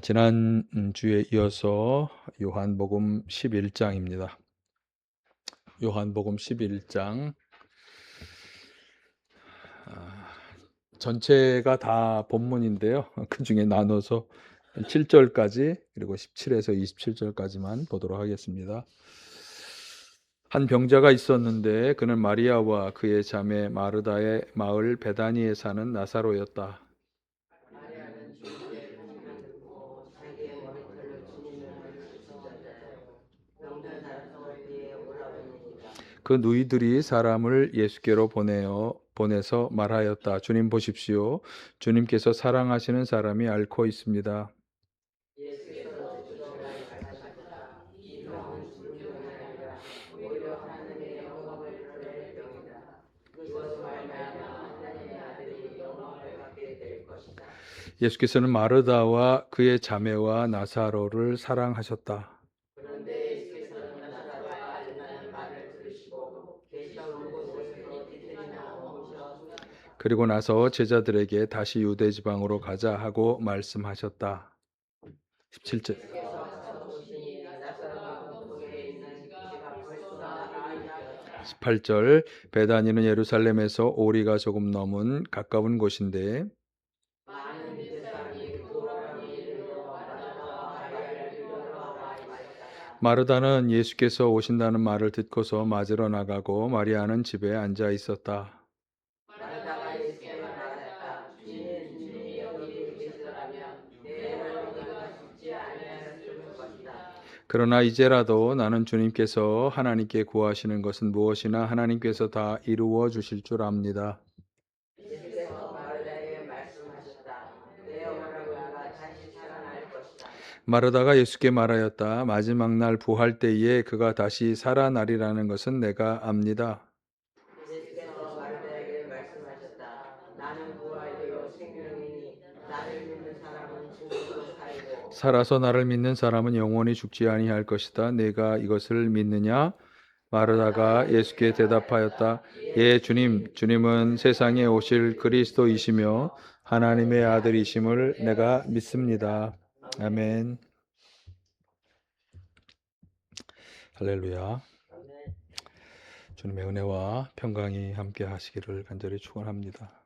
지난 주에 이어서 요한복음 11장입니다. 요한복음 11장 전체가 다 본문인데요. 그중에 나눠서 7절까지 그리고 17에서 27절까지만 보도록 하겠습니다. 한 병자가 있었는데 그는 마리아와 그의 자매 마르다의 마을 베다니에 사는 나사로였다. 그 누이들이 사람을 예수께로 보내서 말하였다. 주님 보십시오. 주님께서 사랑하시는 사람이 앓고 있습니다. 예수께서는 마르다와 그의 자매와 나사로를 사랑하셨다. 그리고 나서 제자들에게 다시 유대 지방으로 가자 하고 말씀하셨다. 17절. 18절. 베다니는 예루살렘에서 오리가 조금 넘은 가까운 곳인데 마르다는 예수께서 오신다는 말을 듣고서 맞으러 나가고 마리아는 집에 앉아 있었다. 그러나 이제라도 나는 주님께서 하나님께 구하시는 것은 무엇이나 하나님께서 다 이루어 주실 줄 압니다. 마르다가 예수께 말하였다. 마지막 날 부활 때에 그가 다시 살아나리라는 것은 내가 압니다. 살아서 나를 믿는 사람은 영원히 죽지 아니할 것이다. 내가 이것을 믿느냐? 마르다가 예수께 대답하였다. 예, 주님, 주님은 세상에 오실 그리스도이시며 하나님의 아들이심을 내가 믿습니다. 아멘. 할렐루야. 주님의 은혜와 평강이 함께 하시기를 간절히 축원합니다.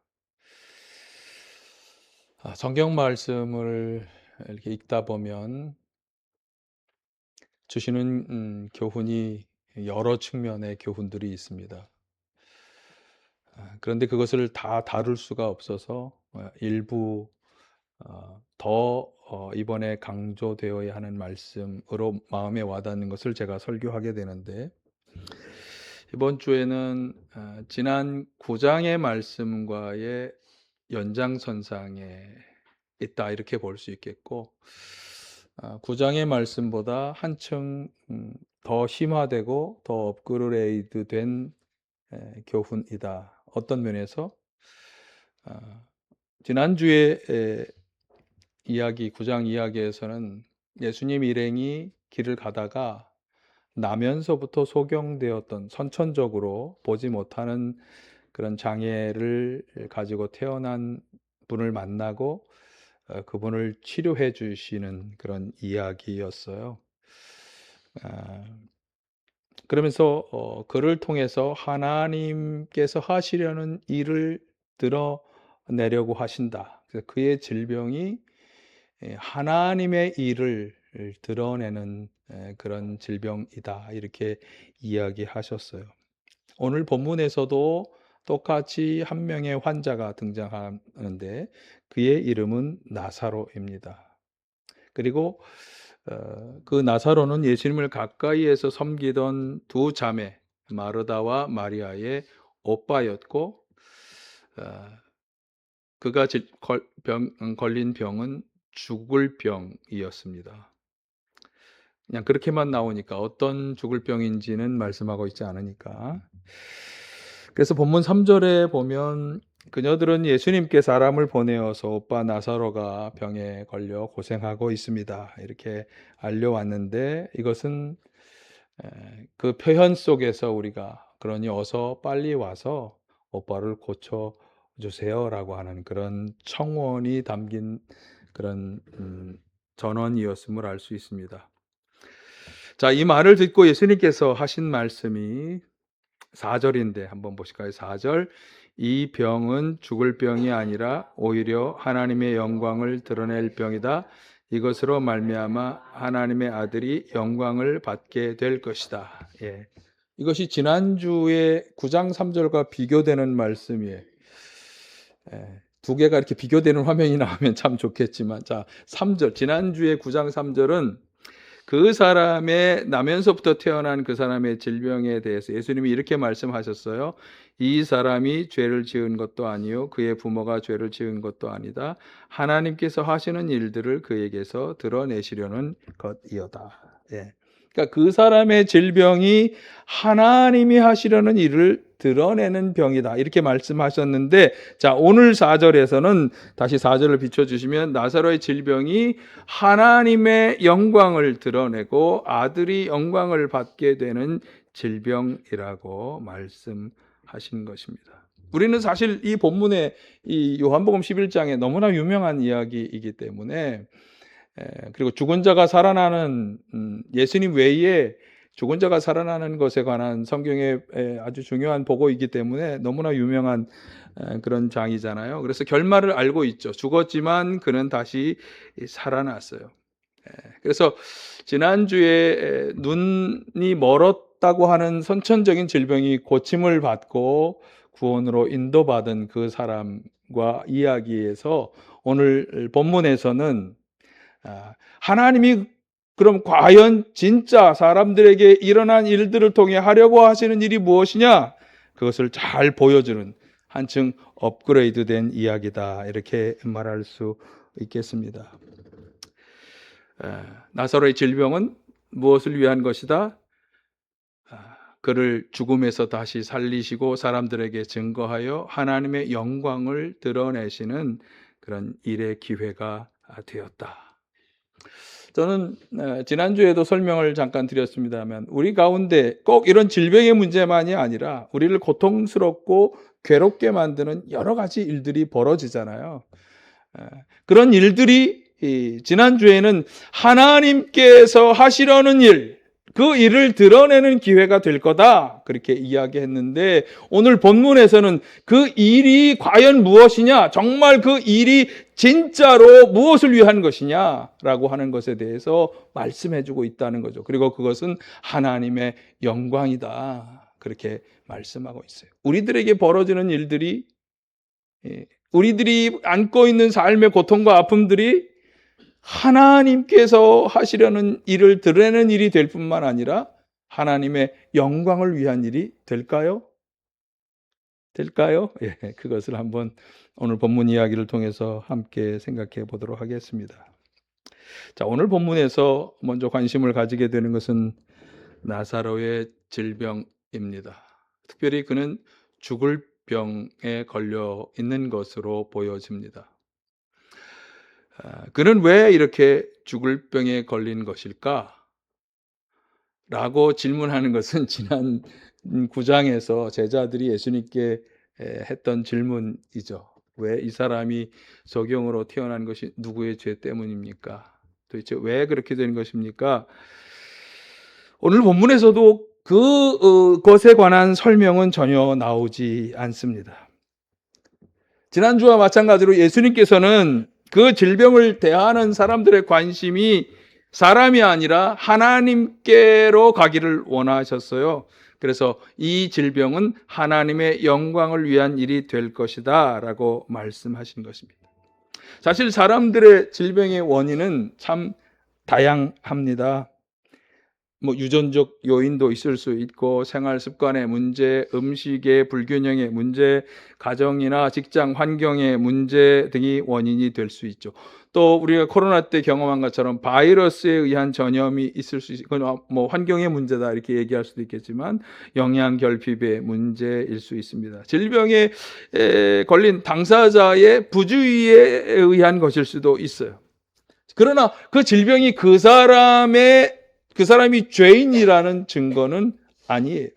성경 말씀을 이렇게 읽다 보면 주시는 교훈이 여러 측면의 교훈들이 있습니다. 그런데 그것을 다 다룰 수가 없어서 일부 더 이번에 강조되어야 하는 말씀으로 마음에 와닿는 것을 제가 설교하게 되는데, 이번 주에는 지난 9장의 말씀과의 연장선상에 있다 이렇게 볼 수 있겠고, 9장의 말씀보다 한층 더 심화되고 더 업그레이드된 교훈이다. 어떤 면에서 지난주에 이야기 9장 이야기에서는 예수님 일행이 길을 가다가 나면서부터 소경되었던, 선천적으로 보지 못하는 그런 장애를 가지고 태어난 분을 만나고 그분을 치료해 주시는 그런 이야기였어요. 그러면서 그를 통해서 하나님께서 하시려는 일을 드러내려고 하신다. 그래서 그의 질병이 하나님의 일을 드러내는 그런 질병이다. 이렇게 이야기하셨어요. 오늘 본문에서도 똑같이 한 명의 환자가 등장하는데 그의 이름은 나사로입니다. 그리고 그 나사로는 예수님을 가까이에서 섬기던 두 자매 마르다와 마리아의 오빠였고, 그가 걸린 병은 죽을 병이었습니다. 그냥 그렇게만 나오니까 어떤 죽을 병인지는 말씀하고 있지 않으니까. 그래서 본문 3절에 보면 그녀들은 예수님께 사람을 보내어서 오빠 나사로가 병에 걸려 고생하고 있습니다. 이렇게 알려왔는데, 이것은 그 표현 속에서 우리가 그러니 어서 빨리 와서 오빠를 고쳐주세요라고 하는 그런 청원이 담긴 그런 전원이었음을 알 수 있습니다. 자, 이 말을 듣고 예수님께서 하신 말씀이 4절인데 한번 보실까요? 4절. 이 병은 죽을 병이 아니라 오히려 하나님의 영광을 드러낼 병이다. 이것으로 말미암아 하나님의 아들이 영광을 받게 될 것이다. 예. 이것이 지난주에 9장 3절과 비교되는 말씀이에요. 예. 두 개가 이렇게 비교되는 화면이 나오면 참 좋겠지만, 자, 3절. 지난주에 9장 3절은 그 사람의 나면서부터 태어난 그 사람의 질병에 대해서 예수님이 이렇게 말씀하셨어요. 이 사람이 죄를 지은 것도 아니요 그의 부모가 죄를 지은 것도 아니다. 하나님께서 하시는 일들을 그에게서 드러내시려는 것이었다. 예. 그러니까 그 사람의 질병이 하나님이 하시려는 일을 드러내는 병이다. 이렇게 말씀하셨는데, 자, 오늘 4절에서는 다시 4절을 비춰주시면 나사로의 질병이 하나님의 영광을 드러내고 아들이 영광을 받게 되는 질병이라고 말씀하신 것입니다. 우리는 사실 이 본문에 이 요한복음 11장에 너무나 유명한 이야기이기 때문에, 그리고 죽은 자가 살아나는 예수님 외에 죽은 자가 살아나는 것에 관한 성경의 아주 중요한 보고이기 때문에 너무나 유명한 그런 장이잖아요. 그래서 결말을 알고 있죠. 죽었지만 그는 다시 살아났어요. 그래서 지난주에 눈이 멀었다고 하는 선천적인 질병이 고침을 받고 구원으로 인도받은 그 사람과 이야기에서 오늘 본문에서는 하나님이 그럼 과연 진짜 사람들에게 일어난 일들을 통해 하려고 하시는 일이 무엇이냐? 그것을 잘 보여주는 한층 업그레이드된 이야기다. 이렇게 말할 수 있겠습니다. 나사로의 질병은 무엇을 위한 것이다? 그를 죽음에서 다시 살리시고 사람들에게 증거하여 하나님의 영광을 드러내시는 그런 일의 기회가 되었다. 저는 지난주에도 설명을 잠깐 드렸습니다만 우리 가운데 꼭 이런 질병의 문제만이 아니라 우리를 고통스럽고 괴롭게 만드는 여러 가지 일들이 벌어지잖아요. 그런 일들이 지난주에는 하나님께서 하시려는 일, 그 일을 드러내는 기회가 될 거다 그렇게 이야기했는데 오늘 본문에서는 그 일이 과연 무엇이냐, 정말 그 일이 진짜로 무엇을 위한 것이냐라고 하는 것에 대해서 말씀해주고 있다는 거죠. 그리고 그것은 하나님의 영광이다 그렇게 말씀하고 있어요. 우리들에게 벌어지는 일들이, 우리들이 안고 있는 삶의 고통과 아픔들이 하나님께서 하시려는 일을 드러내는 일이 될 뿐만 아니라 하나님의 영광을 위한 일이 될까요? 될까요? 예, 그것을 한번 오늘 본문 이야기를 통해서 함께 생각해 보도록 하겠습니다. 자, 오늘 본문에서 먼저 관심을 가지게 되는 것은 나사로의 질병입니다. 특별히 그는 죽을 병에 걸려 있는 것으로 보여집니다. 그는 왜 이렇게 죽을 병에 걸린 것일까? 라고 질문하는 것은 지난 9장에서 제자들이 예수님께 했던 질문이죠. 왜 이 사람이 소경으로 태어난 것이 누구의 죄 때문입니까? 도대체 왜 그렇게 된 것입니까? 오늘 본문에서도 그것에 관한 설명은 전혀 나오지 않습니다. 지난주와 마찬가지로 예수님께서는 그 질병을 대하는 사람들의 관심이 사람이 아니라 하나님께로 가기를 원하셨어요. 그래서 이 질병은 하나님의 영광을 위한 일이 될 것이다 라고 말씀하신 것입니다. 사실 사람들의 질병의 원인은 참 다양합니다. 유전적 요인도 있을 수 있고 생활 습관의 문제, 음식의 불균형의 문제, 가정이나 직장 환경의 문제 등이 원인이 될 수 있죠. 또 우리가 코로나 때 경험한 것처럼 바이러스에 의한 전염이 있을 수 있고, 환경의 문제다 이렇게 얘기할 수도 있겠지만 영양 결핍의 문제일 수 있습니다. 질병에 걸린 당사자의 부주의에 의한 것일 수도 있어요. 그러나 그 질병이 그 사람이 죄인이라는 증거는 아니에요.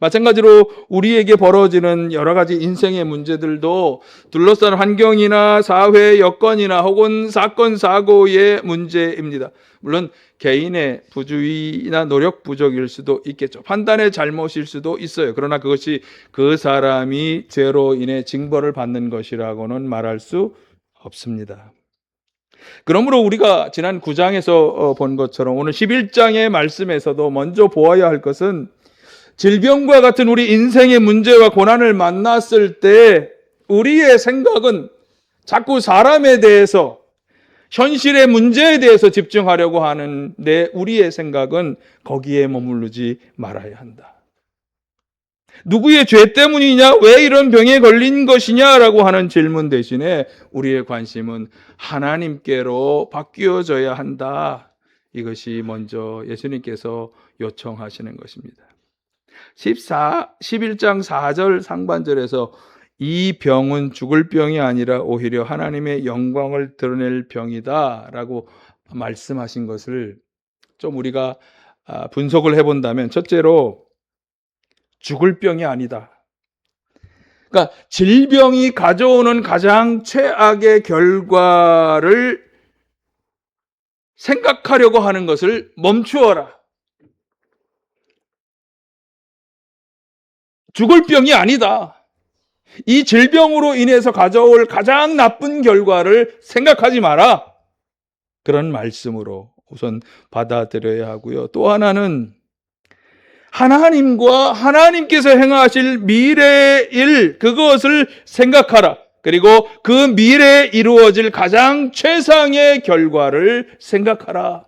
마찬가지로 우리에게 벌어지는 여러 가지 인생의 문제들도 둘러싼 환경이나 사회 여건이나 혹은 사건, 사고의 문제입니다. 물론 개인의 부주의나 노력 부족일 수도 있겠죠. 판단의 잘못일 수도 있어요. 그러나 그것이 그 사람이 죄로 인해 징벌을 받는 것이라고는 말할 수 없습니다. 그러므로 우리가 지난 9장에서 본 것처럼 오늘 11장의 말씀에서도 먼저 보아야 할 것은 질병과 같은 우리 인생의 문제와 고난을 만났을 때 우리의 생각은 자꾸 사람에 대해서, 현실의 문제에 대해서 집중하려고 하는데 우리의 생각은 거기에 머무르지 말아야 한다. 누구의 죄 때문이냐? 왜 이런 병에 걸린 것이냐라고 하는 질문 대신에 우리의 관심은 하나님께로 바뀌어져야 한다. 이것이 먼저 예수님께서 요청하시는 것입니다. 11장 4절 상반절에서 이 병은 죽을 병이 아니라 오히려 하나님의 영광을 드러낼 병이다 라고 말씀하신 것을 좀 우리가 분석을 해본다면, 첫째로 죽을 병이 아니다. 그러니까 질병이 가져오는 가장 최악의 결과를 생각하려고 하는 것을 멈추어라. 죽을 병이 아니다. 이 질병으로 인해서 가져올 가장 나쁜 결과를 생각하지 마라. 그런 말씀으로 우선 받아들여야 하고요. 또 하나는 하나님과 하나님께서 행하실 미래의 일, 그것을 생각하라. 그리고 그 미래에 이루어질 가장 최상의 결과를 생각하라.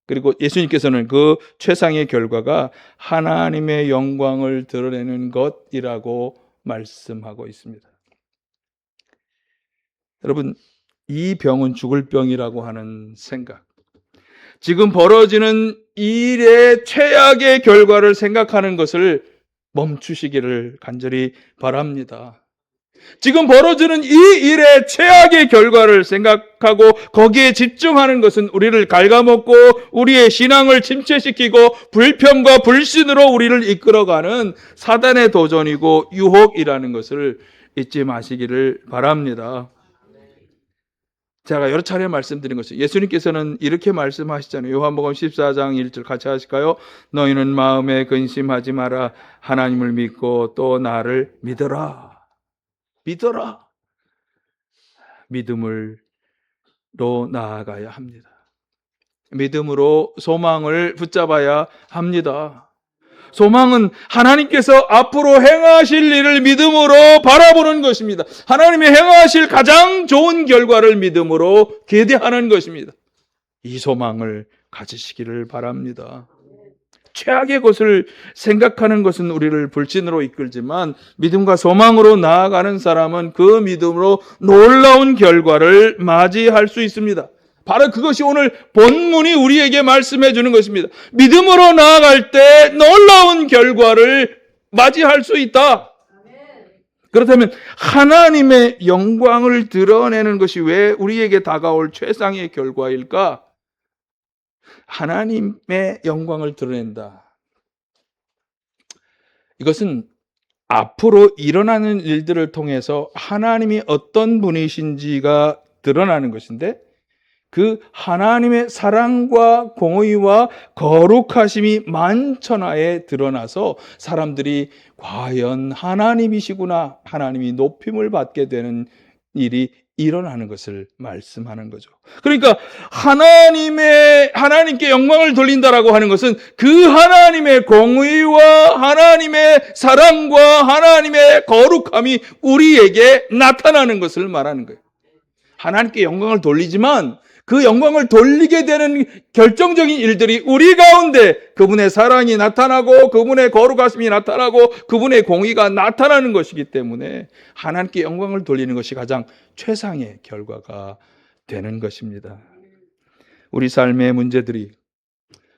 그리고 예수님께서는 그 최상의 결과가 하나님의 영광을 드러내는 것이라고 말씀하고 있습니다. 여러분, 이 병은 죽을 병이라고 하는 생각, 지금 벌어지는 일의 최악의 결과를 생각하는 것을 멈추시기를 간절히 바랍니다. 지금 벌어지는 이 일의 최악의 결과를 생각하고 거기에 집중하는 것은 우리를 갉아먹고 우리의 신앙을 침체시키고 불평과 불신으로 우리를 이끌어가는 사단의 도전이고 유혹이라는 것을 잊지 마시기를 바랍니다. 제가 여러 차례 말씀드린 것이, 예수님께서는 이렇게 말씀하시잖아요. 요한복음 14장 1절 같이 하실까요? 너희는 마음에 근심하지 마라. 하나님을 믿고 또 나를 믿어라. 믿어라. 믿음으로 나아가야 합니다. 믿음으로 소망을 붙잡아야 합니다. 소망은 하나님께서 앞으로 행하실 일을 믿음으로 바라보는 것입니다. 하나님이 행하실 가장 좋은 결과를 믿음으로 기대하는 것입니다. 이 소망을 가지시기를 바랍니다. 최악의 것을 생각하는 것은 우리를 불신으로 이끌지만 믿음과 소망으로 나아가는 사람은 그 믿음으로 놀라운 결과를 맞이할 수 있습니다. 바로 그것이 오늘 본문이 우리에게 말씀해 주는 것입니다. 믿음으로 나아갈 때 놀라운 결과를 맞이할 수 있다. 그렇다면 하나님의 영광을 드러내는 것이 왜 우리에게 다가올 최상의 결과일까? 하나님의 영광을 드러낸다. 이것은 앞으로 일어나는 일들을 통해서 하나님이 어떤 분이신지가 드러나는 것인데, 그 하나님의 사랑과 공의와 거룩하심이 만천하에 드러나서 사람들이 과연 하나님이시구나, 하나님이 높임을 받게 되는 일이 일어나는 것을 말씀하는 거죠. 그러니까 하나님께 영광을 돌린다라고 하는 것은 그 하나님의 공의와 하나님의 사랑과 하나님의 거룩함이 우리에게 나타나는 것을 말하는 거예요. 하나님께 영광을 돌리지만 그 영광을 돌리게 되는 결정적인 일들이 우리 가운데 그분의 사랑이 나타나고 그분의 거룩하심이 나타나고 그분의 공의가 나타나는 것이기 때문에 하나님께 영광을 돌리는 것이 가장 최상의 결과가 되는 것입니다. 우리 삶의 문제들이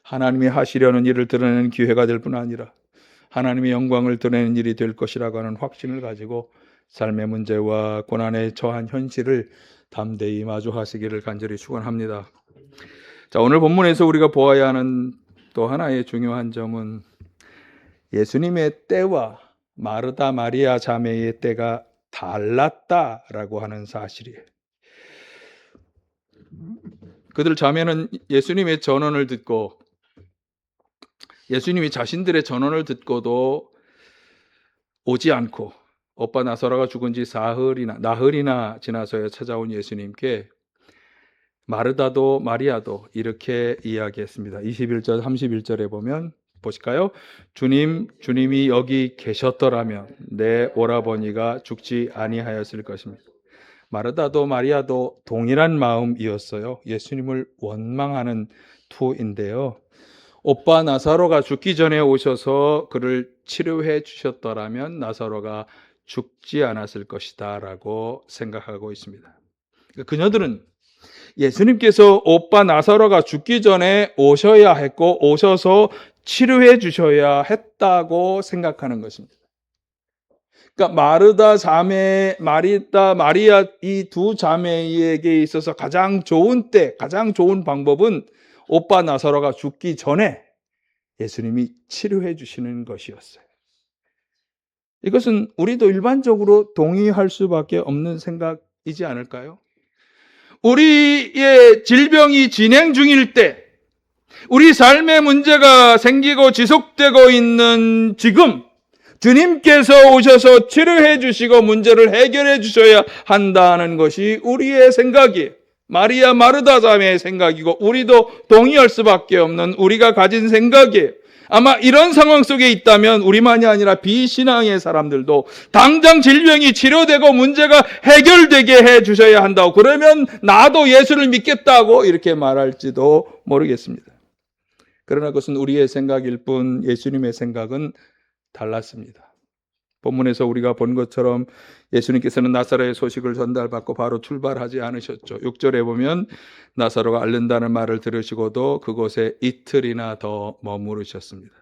하나님이 하시려는 일을 드러내는 기회가 될 뿐 아니라 하나님의 영광을 드러내는 일이 될 것이라고 하는 확신을 가지고 삶의 문제와 고난에 처한 현실을 담대히 마주하시기를 간절히 축원합니다. 자, 오늘 본문에서 우리가 보아야 하는 또 하나의 중요한 점은 예수님의 때와 마르다 마리아 자매의 때가 달랐다라고 하는 사실이에요. 그들 자매는 예수님의 전언을 듣고, 예수님이 자신들의 전언을 듣고도 오지 않고 오빠 나사로가 죽은 지 나흘이나 지나서야 찾아온 예수님께 마르다도 마리아도 이렇게 이야기했습니다. 21절 31절에 보면 보실까요? 주님이 여기 계셨더라면 내 오라버니가 죽지 아니하였을 것입니다. 마르다도 마리아도 동일한 마음이었어요. 예수님을 원망하는 투인데요. 오빠 나사로가 죽기 전에 오셔서 그를 치료해 주셨더라면 나사로가 죽지 않았을 것이다 라고 생각하고 있습니다. 그녀들은 예수님께서 오빠 나사로가 죽기 전에 오셔야 했고 오셔서 치료해 주셔야 했다고 생각하는 것입니다. 그러니까 마리아 이 두 자매에게 있어서 가장 좋은 때, 가장 좋은 방법은 오빠 나사로가 죽기 전에 예수님이 치료해 주시는 것이었어요. 이것은 우리도 일반적으로 동의할 수밖에 없는 생각이지 않을까요? 우리의 질병이 진행 중일 때, 우리 삶의 문제가 생기고 지속되고 있는 지금, 주님께서 오셔서 치료해 주시고 문제를 해결해 주셔야 한다는 것이 우리의 생각이에요. 마리아 마르다 자매의 생각이고 우리도 동의할 수밖에 없는 우리가 가진 생각이에요. 아마 이런 상황 속에 있다면 우리만이 아니라 비신앙의 사람들도 당장 질병이 치료되고 문제가 해결되게 해 주셔야 한다고, 그러면 나도 예수를 믿겠다고 이렇게 말할지도 모르겠습니다. 그러나 그것은 우리의 생각일 뿐 예수님의 생각은 달랐습니다. 본문에서 우리가 본 것처럼 예수님께서는 나사로의 소식을 전달받고 바로 출발하지 않으셨죠. 6절에 보면 나사로가 앓는다는 말을 들으시고도 그곳에 이틀이나 더 머무르셨습니다.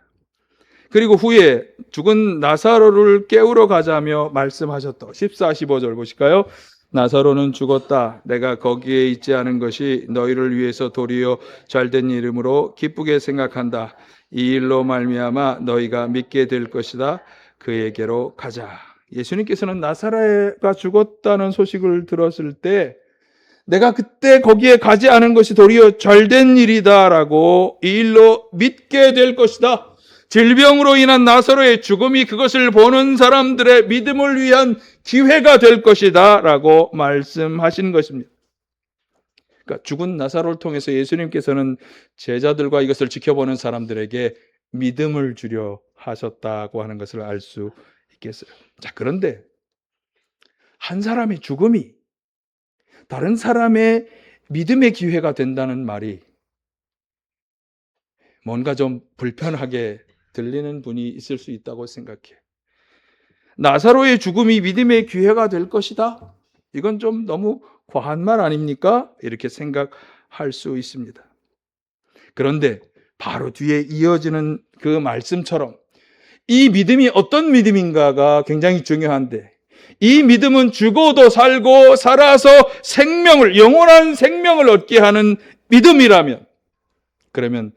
그리고 후에 죽은 나사로를 깨우러 가자며 말씀하셨다. 14, 15절 보실까요? 나사로는 죽었다. 내가 거기에 있지 않은 것이 너희를 위해서 도리어 잘된 이름으로 기쁘게 생각한다. 이 일로 말미암아 너희가 믿게 될 것이다. 그에게로 가자. 예수님께서는 나사로가 죽었다는 소식을 들었을 때 내가 그때 거기에 가지 않은 것이 도리어 잘된 일이다라고 이 일로 믿게 될 것이다. 질병으로 인한 나사로의 죽음이 그것을 보는 사람들의 믿음을 위한 기회가 될 것이다 라고 말씀하신 것입니다. 그러니까 죽은 나사로를 통해서 예수님께서는 제자들과 이것을 지켜보는 사람들에게 믿음을 주려 하셨다고 하는 것을 알 수 있겠어요. 자, 그런데 한 사람의 죽음이 다른 사람의 믿음의 기회가 된다는 말이 뭔가 좀 불편하게 들리는 분이 있을 수 있다고 생각해요. 나사로의 죽음이 믿음의 기회가 될 것이다? 이건 좀 너무 과한 말 아닙니까? 이렇게 생각할 수 있습니다. 그런데 바로 뒤에 이어지는 그 말씀처럼 이 믿음이 어떤 믿음인가가 굉장히 중요한데, 이 믿음은 죽어도 살고 살아서 영원한 생명을 얻게 하는 믿음이라면, 그러면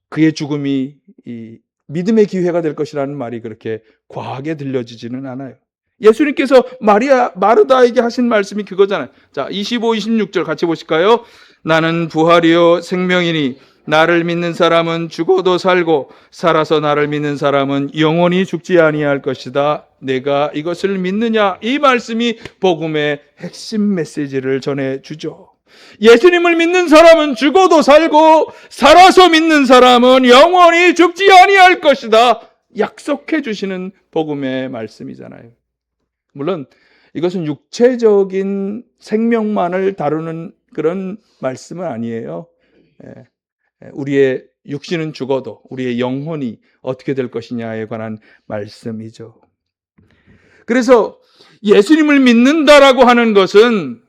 그의 죽음이 이 믿음의 기회가 될 것이라는 말이 그렇게 과하게 들려지지는 않아요. 예수님께서 마르다에게 하신 말씀이 그거잖아요. 자, 25, 26절 같이 보실까요? 나는 부활이요 생명이니 나를 믿는 사람은 죽어도 살고 살아서 나를 믿는 사람은 영원히 죽지 아니할 것이다. 내가 이것을 믿느냐? 이 말씀이 복음의 핵심 메시지를 전해주죠. 예수님을 믿는 사람은 죽어도 살고 살아서 믿는 사람은 영원히 죽지 아니할 것이다. 약속해 주시는 복음의 말씀이잖아요. 물론 이것은 육체적인 생명만을 다루는 그런 말씀은 아니에요. 우리의 육신은 죽어도 우리의 영혼이 어떻게 될 것이냐에 관한 말씀이죠. 그래서 예수님을 믿는다라고 하는 것은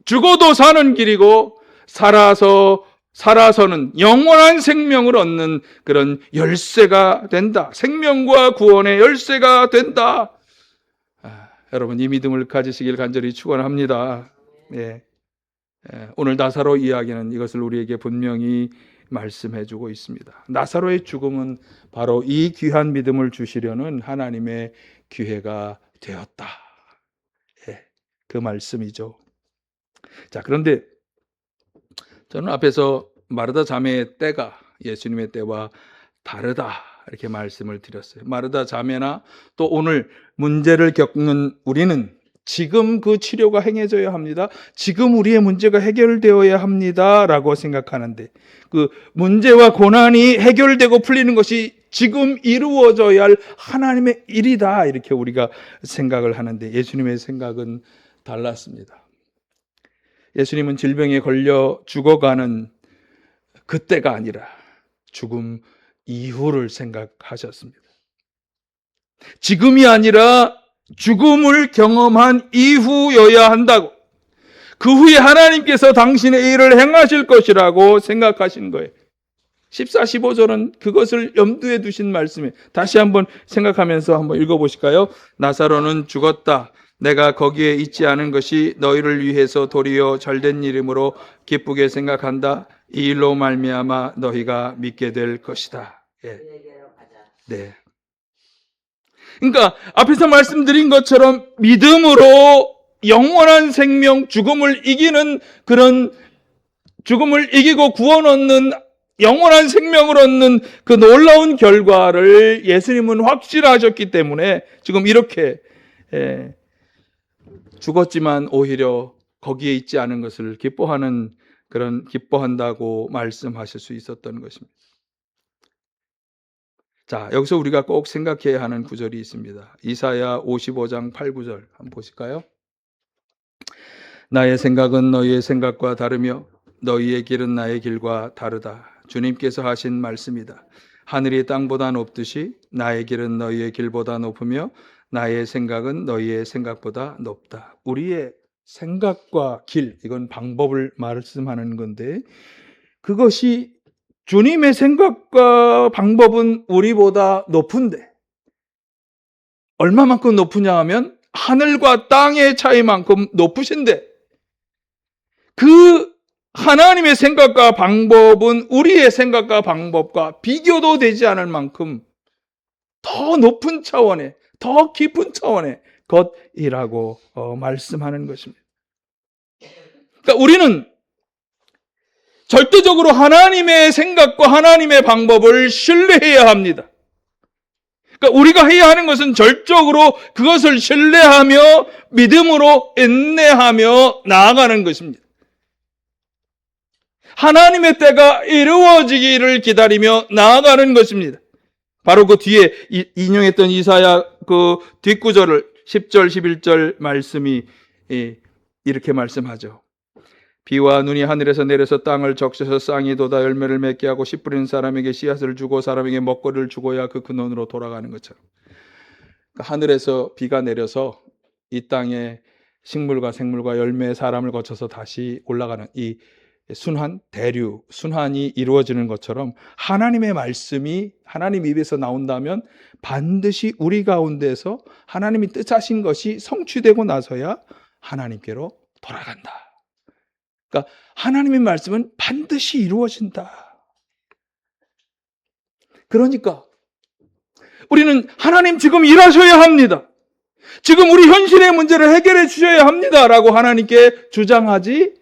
죽어도 사는 길이고 살아서는 영원한 생명을 얻는 그런 열쇠가 된다. 생명과 구원의 열쇠가 된다. 여러분, 이 믿음을 가지시길 간절히 축원합니다. 오늘 나사로 이야기는 이것을 우리에게 분명히 말씀해 주고 있습니다. 나사로의 죽음은 바로 이 귀한 믿음을 주시려는 하나님의 기회가 되었다. 예, 그 말씀이죠. 자, 그런데 저는 앞에서 마르다 자매의 때가 예수님의 때와 다르다 이렇게 말씀을 드렸어요. 마르다 자매나 또 오늘 문제를 겪는 우리는 지금 그 치료가 행해져야 합니다. 지금 우리의 문제가 해결되어야 합니다라고 생각하는데 그 문제와 고난이 해결되고 풀리는 것이 지금 이루어져야 할 하나님의 일이다 이렇게 우리가 생각을 하는데 예수님의 생각은 달랐습니다. 예수님은 질병에 걸려 죽어가는 그때가 아니라 죽음 이후를 생각하셨습니다. 지금이 아니라 죽음을 경험한 이후여야 한다고. 그 후에 하나님께서 당신의 일을 행하실 것이라고 생각하신 거예요. 14, 15절은 그것을 염두에 두신 말씀이에요. 다시 한번 생각하면서 한번 읽어보실까요? 나사로는 죽었다. 내가 거기에 있지 않은 것이 너희를 위해서 도리어 잘된 일이므로 기쁘게 생각한다. 이 일로 말미암아 너희가 믿게 될 것이다. 예. 네. 그러니까 앞에서 말씀드린 것처럼 믿음으로 영원한 생명, 죽음을 이기는 그런 죽음을 이기고 구원 얻는 영원한 생명을 얻는 그 놀라운 결과를 예수님은 확실하셨기 때문에 지금 이렇게 죽었지만 오히려 거기에 있지 않은 것을 기뻐하는 그런 기뻐한다고 말씀하실 수 있었던 것입니다. 자, 여기서 우리가 꼭 생각해야 하는 구절이 있습니다. 이사야 55장 8, 9절 한번 보실까요? 나의 생각은 너희의 생각과 다르며 너희의 길은 나의 길과 다르다. 주님께서 하신 말씀이다. 하늘이 땅보다 높듯이 나의 길은 너희의 길보다 높으며 나의 생각은 너희의 생각보다 높다. 우리의 생각과 길, 이건 방법을 말씀하는 건데 그것이 주님의 생각과 방법은 우리보다 높은데 얼마만큼 높으냐 하면 하늘과 땅의 차이만큼 높으신데 그 하나님의 생각과 방법은 우리의 생각과 방법과 비교도 되지 않을 만큼 더 높은 차원의, 더 깊은 차원의 것이라고 말씀하는 것입니다. 그러니까 우리는 절대적으로 하나님의 생각과 하나님의 방법을 신뢰해야 합니다. 그러니까 우리가 해야 하는 것은 절적으로 그것을 신뢰하며 믿음으로 인내하며 나아가는 것입니다. 하나님의 때가 이루어지기를 기다리며 나아가는 것입니다. 바로 그 뒤에 인용했던 이사야 그 뒷구절을 10절, 11절 말씀이 이렇게 말씀하죠. 비와 눈이 하늘에서 내려서 땅을 적셔서 쌍이 돋아 열매를 맺게 하고 씨 뿌리는 사람에게 씨앗을 주고 사람에게 먹거리를 주고야 그 근원으로 돌아가는 것처럼 그러니까 하늘에서 비가 내려서 이 땅에 식물과 생물과 열매 사람을 거쳐서 다시 올라가는 이 순환, 대류, 순환이 이루어지는 것처럼 하나님의 말씀이 하나님 입에서 나온다면 반드시 우리 가운데서 하나님이 뜻하신 것이 성취되고 나서야 하나님께로 돌아간다. 그러니까 하나님의 말씀은 반드시 이루어진다. 그러니까 우리는 하나님 지금 일하셔야 합니다. 지금 우리 현실의 문제를 해결해 주셔야 합니다라고 하나님께 주장하지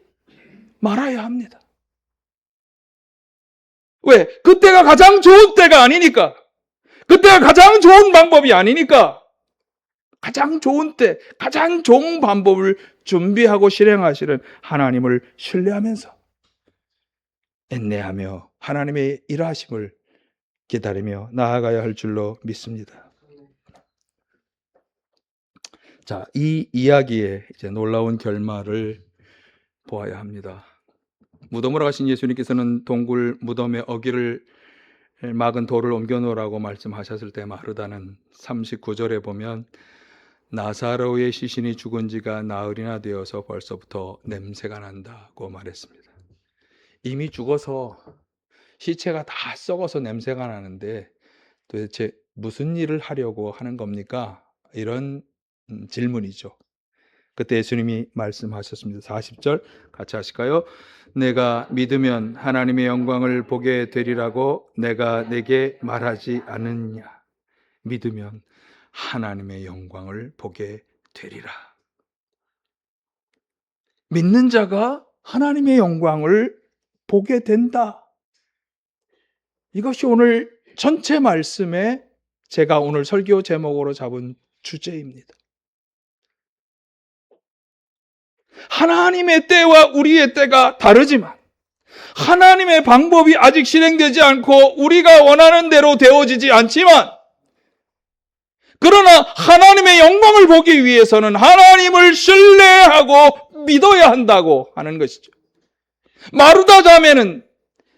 말아야 합니다. 왜? 그때가 가장 좋은 때가 아니니까. 그때가 가장 좋은 방법이 아니니까. 가장 좋은 때, 가장 좋은 방법을 준비하고 실행하시는 하나님을 신뢰하면서 인내하며 하나님의 일하심을 기다리며 나아가야 할 줄로 믿습니다. 자, 이 이야기의 이제 놀라운 결말을 보아야 합니다. 무덤으로 가신 예수님께서는 동굴 무덤의 어기를 막은 돌을 옮겨 놓으라고 말씀하셨을 때 마르다는 39절에 보면 나사로의 시신이 죽은 지가 나흘이나 되어서 벌써부터 냄새가 난다고 말했습니다. 이미 죽어서 시체가 다 썩어서 냄새가 나는데 도대체 무슨 일을 하려고 하는 겁니까? 이런 질문이죠. 그때 예수님이 말씀하셨습니다. 40절 같이 하실까요? 내가 믿으면 하나님의 영광을 보게 되리라고 내가 내게 말하지 않느냐. 믿으면 하나님의 영광을 보게 되리라. 믿는 자가 하나님의 영광을 보게 된다. 이것이 오늘 전체 말씀에 제가 오늘 설교 제목으로 잡은 주제입니다. 하나님의 때와 우리의 때가 다르지만 하나님의 방법이 아직 실행되지 않고 우리가 원하는 대로 되어지지 않지만, 그러나 하나님의 영광을 보기 위해서는 하나님을 신뢰하고 믿어야 한다고 하는 것이죠. 마르다 자매는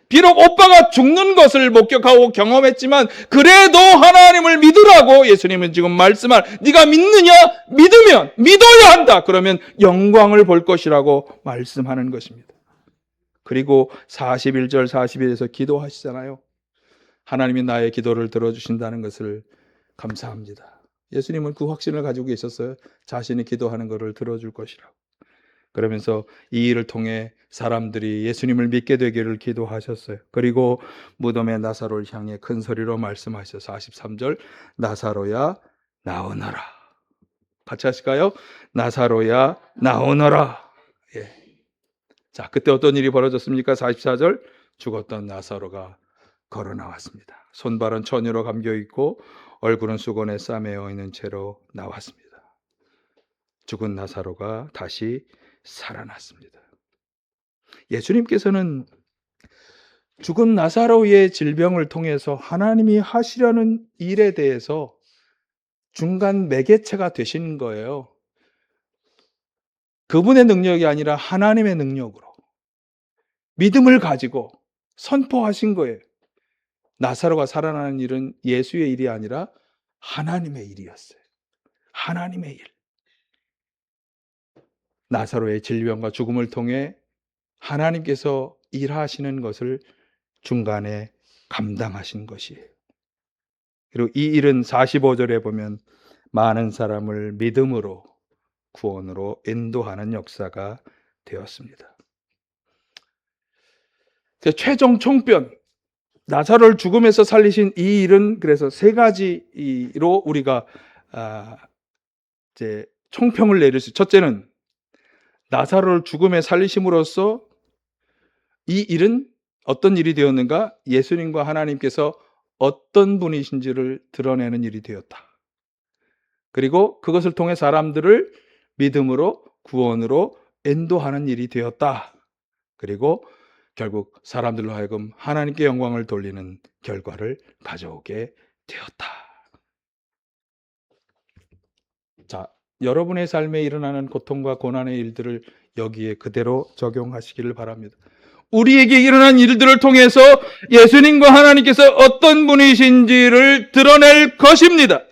비록 오빠가 죽는 것을 목격하고 경험했지만 그래도 하나님을 믿으라고 예수님은 지금 말씀한, 네가 믿느냐? 믿으면 믿어야 한다. 그러면 영광을 볼 것이라고 말씀하는 것입니다. 그리고 41절 42절에서 기도하시잖아요. 하나님이 나의 기도를 들어주신다는 것을 감사합니다. 예수님은 그 확신을 가지고 계셨어요. 자신이 기도하는 것을 들어줄 것이라고. 그러면서 이 일을 통해 사람들이 예수님을 믿게 되기를 기도하셨어요. 그리고 무덤의 나사로를 향해 큰 소리로 말씀하셔서 43절, 나사로야 나오너라. 같이 하실까요? 나사로야 나오너라. 예. 자, 그때 어떤 일이 벌어졌습니까? 44절, 죽었던 나사로가 걸어 나왔습니다. 손발은 천으로 감겨 있고 얼굴은 수건에 싸매어 있는 채로 나왔습니다. 죽은 나사로가 다시 살아났습니다. 예수님께서는 죽은 나사로의 질병을 통해서 하나님이 하시려는 일에 대해서 중간 매개체가 되신 거예요. 그분의 능력이 아니라 하나님의 능력으로 믿음을 가지고 선포하신 거예요. 나사로가 살아나는 일은 예수의 일이 아니라 하나님의 일이었어요. 하나님의 일. 나사로의 질병과 죽음을 통해 하나님께서 일하시는 것을 중간에 감당하신 것이에요. 그리고 이 일은 45절에 보면 많은 사람을 믿음으로 구원으로 인도하는 역사가 되었습니다. 최종 총변, 나사로를 죽음에서 살리신 이 일은 그래서 세 가지로 우리가 이제 총평을 내릴 수. 첫째는 나사로를 죽음에 살리심으로써 이 일은 어떤 일이 되었는가? 예수님과 하나님께서 어떤 분이신지를 드러내는 일이 되었다. 그리고 그것을 통해 사람들을 믿음으로 구원으로 인도하는 일이 되었다. 그리고 결국 사람들로 하여금 하나님께 영광을 돌리는 결과를 가져오게 되었다. 자, 여러분의 삶에 일어나는 고통과 고난의 일들을 여기에 그대로 적용하시기를 바랍니다. 우리에게 일어난 일들을 통해서 예수님과 하나님께서 어떤 분이신지를 드러낼 것입니다.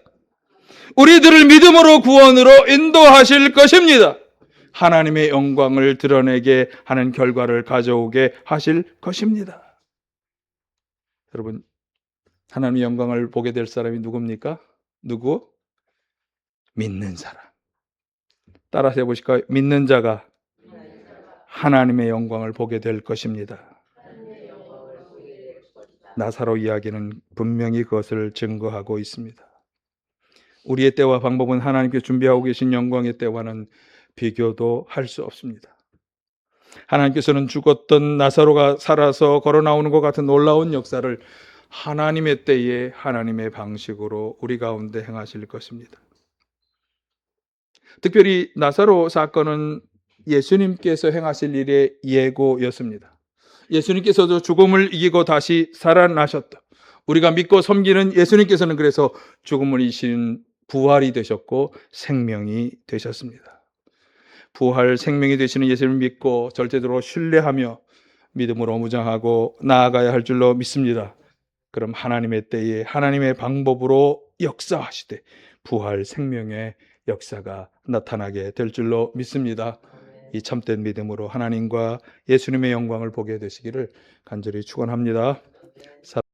우리들을 믿음으로 구원으로 인도하실 것입니다. 하나님의 영광을 드러내게 하는 결과를 가져오게 하실 것입니다. 여러분, 하나님의 영광을 보게 될 사람이 누굽니까? 누구? 믿는 사람. 따라서 해보실까요? 믿는 자가 하나님의 영광을 보게 될 것입니다. 나사로 이야기는 분명히 그것을 증거하고 있습니다. 우리의 때와 방법은 하나님께 준비하고 계신 영광의 때와는 비교도 할 수 없습니다. 하나님께서는 죽었던 나사로가 살아서 걸어 나오는 것 같은 놀라운 역사를 하나님의 때에 하나님의 방식으로 우리 가운데 행하실 것입니다. 특별히 나사로 사건은 예수님께서 행하실 일의 예고였습니다. 예수님께서도 죽음을 이기고 다시 살아나셨다. 우리가 믿고 섬기는 예수님께서는 그래서 죽음을 이기신 부활이 되셨고 생명이 되셨습니다. 부활 생명이 되시는 예수님을 믿고 절대적으로 신뢰하며 믿음으로 무장하고 나아가야 할 줄로 믿습니다. 그럼 하나님의 때에 하나님의 방법으로 역사하시되 부활 생명의 역사가 나타나게 될 줄로 믿습니다. 이 참된 믿음으로 하나님과 예수님의 영광을 보게 되시기를 간절히 축원합니다.